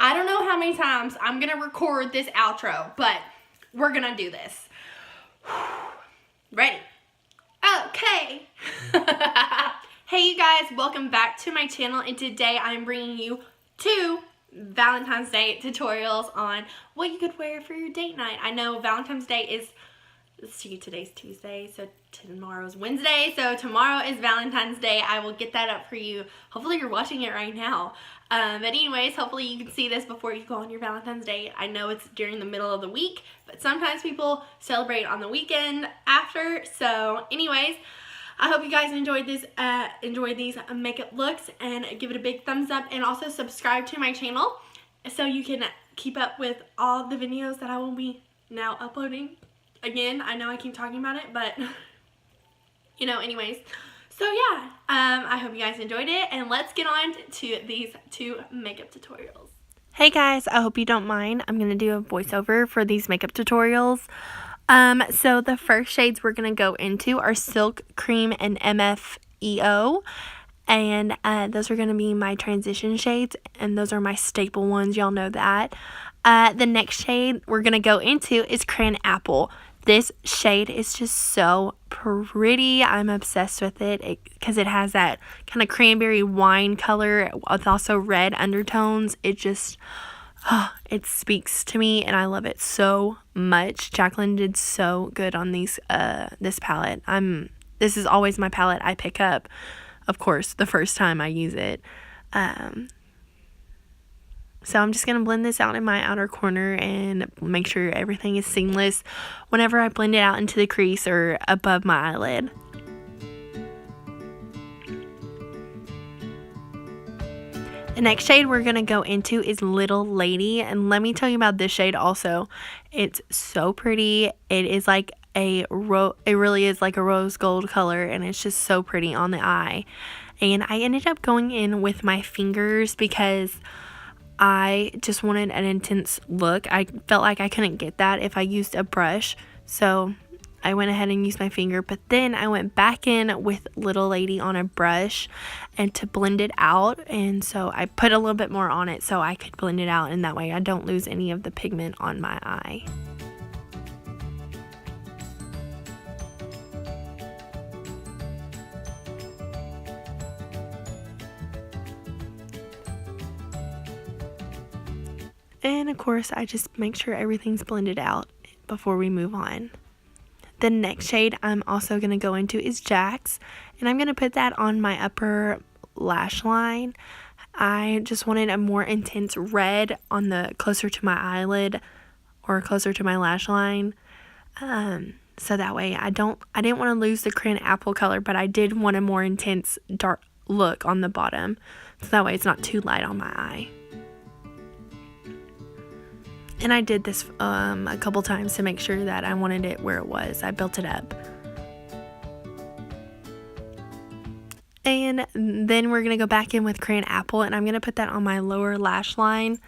I don't know how many times I'm gonna record this outro, but we're gonna do this. Ready? Okay. Hey you guys, welcome back to my channel, and today I'm bringing you 2 Valentine's Day tutorials on what you could wear for your date night. I know Valentine's Day is, let's see, today's Tuesday, so tomorrow's Wednesday, so tomorrow is Valentine's Day. I will get that up for you. Hopefully you're watching it right now. But anyways, hopefully you can see this before you go on your Valentine's Day. I know it's during the middle of the week, but sometimes people celebrate on the weekend after. So anyways, I hope you guys enjoyed these makeup looks, and give it a big thumbs up, and also subscribe to my channel so you can keep up with all the videos that I will be now uploading. Again, I know I keep talking about it, but you know, anyways. So yeah, I hope you guys enjoyed it, and let's get on to these 2 makeup tutorials. Hey guys, I hope you don't mind. I'm going to do a voiceover for these makeup tutorials. So the first shades we're going to go into are Silk, Creme, and MFEO. And those are going to be my transition shades, and those are my staple ones. Y'all know that. The next shade we're going to go into is Cranapple. This shade is just so pretty. I'm obsessed with it because it has that kind of cranberry wine color with also red undertones. It just, it speaks to me, and I love it so much. Jaclyn did so good on these this palette. This is always my palette I pick up, of course, the first time I use it. So I'm just going to blend this out in my outer corner and make sure everything is seamless whenever I blend it out into the crease or above my eyelid. The next shade we're going to go into is Little Lady, and let me tell you about this shade also. It's so pretty. It is like it really is like a rose gold color, and it's just so pretty on the eye. And I ended up going in with my fingers because I just wanted an intense look. I felt like I couldn't get that if I used a brush, so I went ahead and used my finger. But then I went back in with Little Lady on a brush and to blend it out, and so I put a little bit more on it so I could blend it out, and that way I don't lose any of the pigment on my eye. And of course, I just make sure everything's blended out before we move on. The next shade I'm also going to go into is Jacs, and I'm going to put that on my upper lash line. I just wanted a more intense red on the closer to my eyelid or closer to my lash line. So that way I didn't want to lose the Cranapple color, but I did want a more intense dark look on the bottom. So that way it's not too light on my eye. And I did this a couple times to make sure that I wanted it where it was. I built it up. And then we're going to go back in with Cranapple, and I'm going to put that on my lower lash line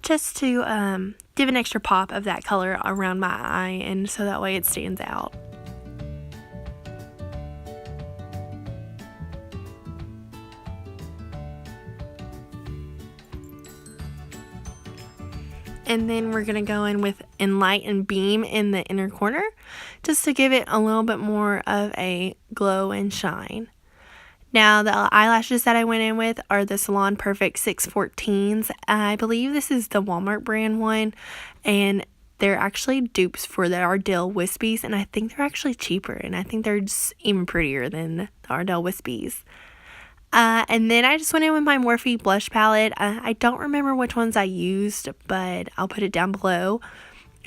just to give an extra pop of that color around my eye, and so that way it stands out. And then we're going to go in with Enlighten Beam in the inner corner just to give it a little bit more of a glow and shine. Now the eyelashes that I went in with are the Salon Perfect 614s. I believe this is the Walmart brand one, and they're actually dupes for the Ardell Wispies, and I think they're actually cheaper, and I think they're just even prettier than the Ardell Wispies. And then I just went in with my Morphe blush palette. I don't remember which ones I used, but I'll put it down below.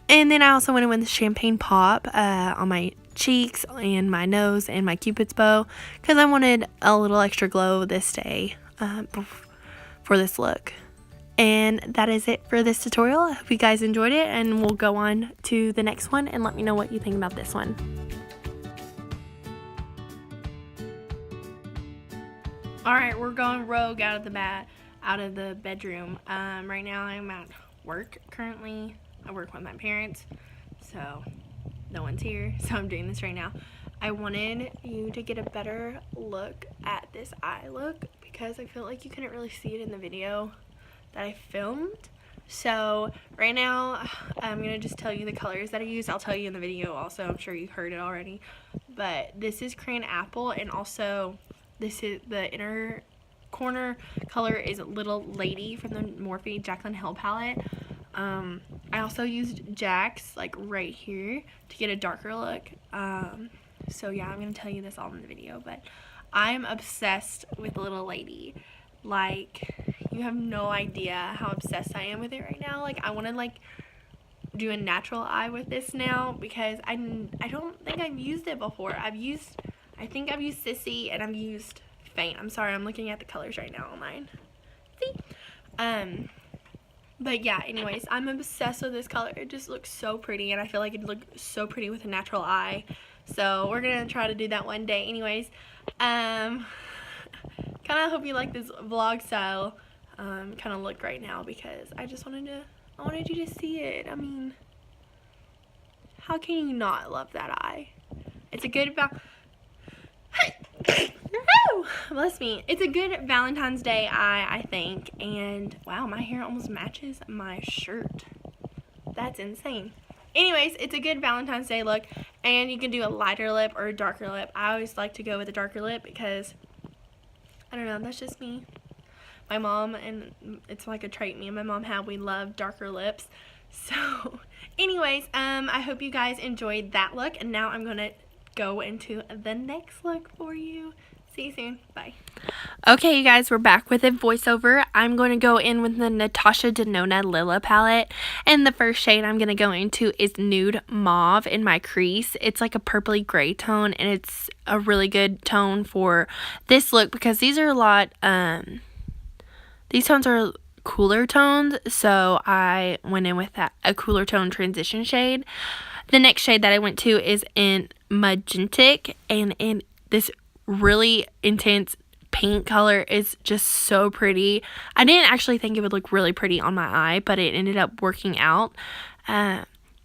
And then I also went in with the Champagne Pop on my cheeks and my nose and my Cupid's bow, because I wanted a little extra glow this day for this look. And that is it for this tutorial. I hope you guys enjoyed it, and we'll go on to the next one, and let me know what you think about this one. Alright, we're going rogue out of the bedroom. Right now I'm at work currently. I work with my parents, so no one's here, so I'm doing this right now. I wanted you to get a better look at this eye look because I feel like you couldn't really see it in the video that I filmed. So right now I'm gonna just tell you the colors that I used. I'll tell you in the video also. I'm sure you heard it already. But this is Cranapple, and also this is the inner corner color is Little Lady from the Morphe-Jaclyn Hell palette. I also used Jacs like right here to get a darker look. So yeah, I'm gonna tell you this all in the video, but I'm obsessed with Little Lady. Like, you have no idea how obsessed I am with it right now. Like, I want to like do a natural eye with this now, because I don't think I've used it before. I think I've used Sissy and I've used Faint. I'm sorry, I'm looking at the colors right now online. See? But yeah, anyways, I'm obsessed with this color. It just looks so pretty, and I feel like it'd look so pretty with a natural eye. So we're gonna try to do that one day. Anyways, kind of hope you like this vlog style kind of look right now, because I wanted you to see it. I mean, how can you not love that eye? It's a good bless me. It's a good Valentine's Day eye, I think. And wow, my hair almost matches my shirt. That's insane. Anyways, it's a good Valentine's Day look, and you can do a lighter lip or a darker lip. I always like to go with a darker lip because, I don't know, that's just me. My mom, and it's like a trait me and my mom have, we love darker lips. So anyways, I hope you guys enjoyed that look, and now I'm gonna go into the next look for you. See you soon. Bye. Okay, you guys, we're back with a voiceover. I'm going to go in with the Natasha Denona Lila palette, and the first shade I'm going to go into is Nude Mauve in my crease. It's like a purpley gray tone, and it's a really good tone for this look because these are a lot, these tones are cooler tones, so I went in with a cooler tone transition shade. The next shade that I went to is in Magentic, and in this really intense pink color is just so pretty. I didn't actually think it would look really pretty on my eye, but it ended up working out.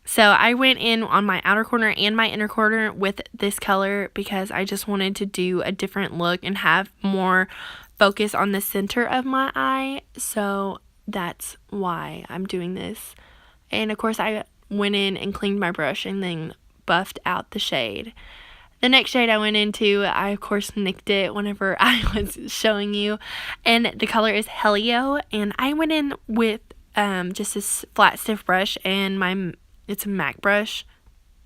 So I went in on my outer corner and my inner corner with this color because I just wanted to do a different look and have more focus on the center of my eye. So that's why I'm doing this. And of course I went in and cleaned my brush and then buffed out the shade. The next shade I went into, I of course nicked it whenever I was showing you, and the color is Helio, and I went in with just this flat stiff brush, and it's a MAC brush,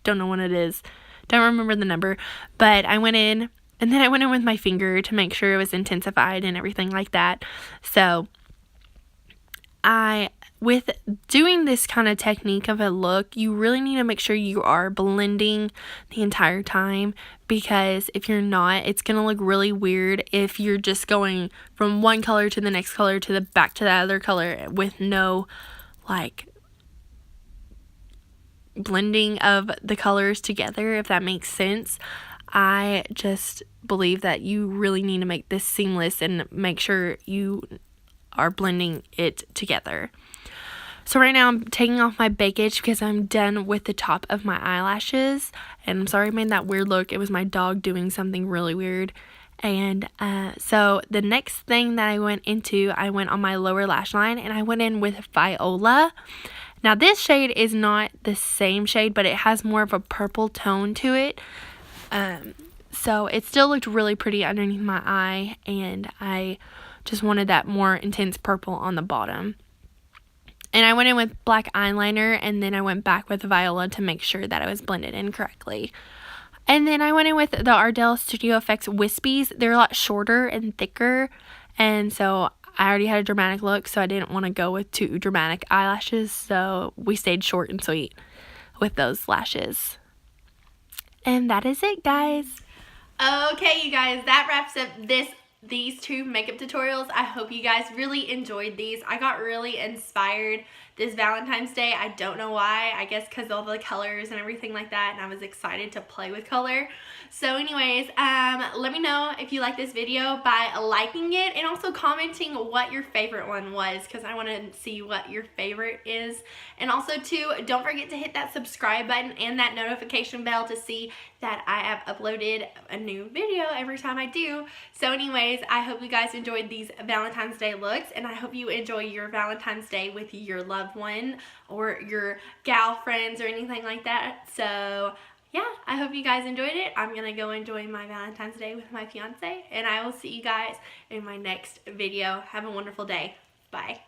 don't know what it is, don't remember the number, but I went in, and then I went in with my finger to make sure it was intensified and everything like that. So with doing this kind of technique of a look, you really need to make sure you are blending the entire time, because if you're not, it's going to look really weird if you're just going from one color to the next color to the back to the other color with no like blending of the colors together, if that makes sense. I just believe that you really need to make this seamless and make sure you are blending it together. So right now I'm taking off my bakeage because I'm done with the top of my eyelashes. And I'm sorry I made that weird look. It was my dog doing something really weird. And so the next thing that I went into, I went on my lower lash line, and I went in with Viola. Now this shade is not the same shade, but it has more of a purple tone to it. So it still looked really pretty underneath my eye, and I just wanted that more intense purple on the bottom. And I went in with black eyeliner, and then I went back with Viola to make sure that I was blended in correctly. And then I went in with the Ardell Studio Effects Wispies. They're a lot shorter and thicker, and so I already had a dramatic look, so I didn't want to go with too dramatic eyelashes, so we stayed short and sweet with those lashes. And that is it, guys. Okay, you guys, that wraps up these two makeup tutorials. I hope you guys really enjoyed these. I got really inspired this Valentine's Day. I don't know why. I guess because all the colors and everything like that, and I was excited to play with color. So anyways, let me know if you like this video by liking it and also commenting what your favorite one was, because I want to see what your favorite is. And also too, don't forget to hit that subscribe button and that notification bell to see that I have uploaded a new video every time I do. So anyways, anyways, I hope you guys enjoyed these Valentine's Day looks, and I hope you enjoy your Valentine's Day with your loved one or your gal friends or anything like that. So yeah, I hope you guys enjoyed it. I'm gonna go enjoy my Valentine's Day with my fiance, and I will see you guys in my next video. Have a wonderful day. Bye.